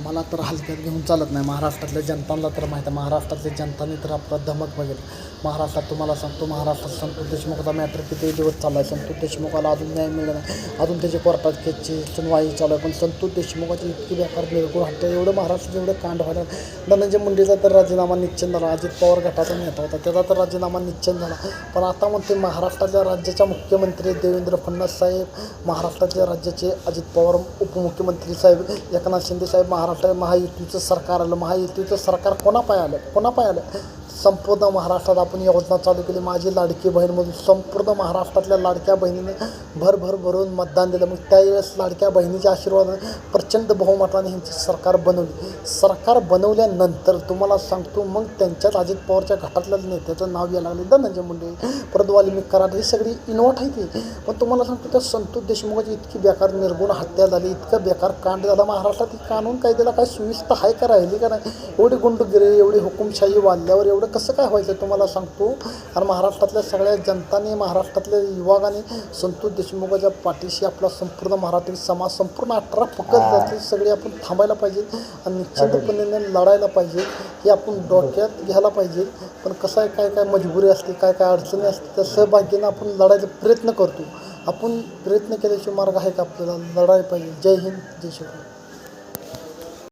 मला तर हलक्यात घेऊन चालत नाही. महाराष्ट्रातल्या जनतांना तर माहीत आहे, महाराष्ट्रातल्या जनतांनी तर आपला धमक बघेल. महाराष्ट्रात तुम्हाला सांगतो, महाराष्ट्रात संतोष देशमुखचा मॅटर किती दिवस चालला आहे. संतोष देशमुखाला अजून न्याय मिळाला नाही. अजून त्याची कोर्टात केसची सुनवाई चालू आहे. पण संतोष देशमुखाची इतकी बेकार निर्गुण हत्या, एवढं महाराष्ट्रात एवढं कांड व्हायला. धनंजय मुंडेचा तर राजीनामा निश्चित झाला. अजित पवार गटाचा नेता होता, त्याचा तर राजीनामा निश्चित झाला. पण आता म्हणते महाराष्ट्राच्या राज्याच्या मुख्यमंत्री देवेंद्र फडणवीस साहेब, महाराष्ट्राच्या राज्याचे अजित पवार उपमुख्यमंत्री साहेब, एकनाथ शिंदे साहेब, महाराष्ट्र महायुतीचं सरकार आलं. महायुतीचं सरकार कोणापाय आलं? संपूर्ण महाराष्ट्रात आपण योजना चालू केली. माझी लाडकी बहीणमधून संपूर्ण महाराष्ट्रातल्या लाडक्या बहिणीनं भरून मतदान दिलं. मग त्यावेळेस लाडक्या बहिणीच्या आशीर्वादाने प्रचंड बहुमताने ह्यांची सरकार बनवली. सरकार बनवल्यानंतर तुम्हाला सांगतो, मग त्यांच्यात अजित पवारच्या घटातल्या नेत्याचं नाव यायला लागले, धनंजय मुंडे, परत वाल्मिक कराड, ही सगळी इन्व्हॉल्ट आहे ती. पण तुम्हाला सांगतो, त्या संतोष देशमुखाची इतकी बेकार निर्गुण हत्या झाली, इतकं बेकार कांड झाला. महाराष्ट्रात कानून कायद्याला काय सुविस्ता आहे का, राहिली का नाही? एवढी गुंडगिरी, एवढी हुकुमशाही वाढल्यावर एवढं कसं काय व्हायचं तुम्हाला सांगतो. आणि महाराष्ट्रातल्या सगळ्या जनताने, महाराष्ट्रातल्या युवकांनी संतोष देशमुखाच्या पाठीशी आपला संपूर्ण मराठी समाज, संपूर्ण 18 पकड जाते सगळे आपण थांबायला पाहिजे आणि निश्चितपणे लढायला पाहिजे. हे आपण डोक्यात घ्यायला पाहिजे. पण कसं आहे, काय मजबुरी असते, काय अडचणी असते, त्या सहभागीनं आपण लढायचा प्रयत्न करतो. आपण प्रयत्न केल्याशिवाय मार्ग आहे का आपल्याला? लढायला पाहिजे. जय हिंद, जय शिवराय.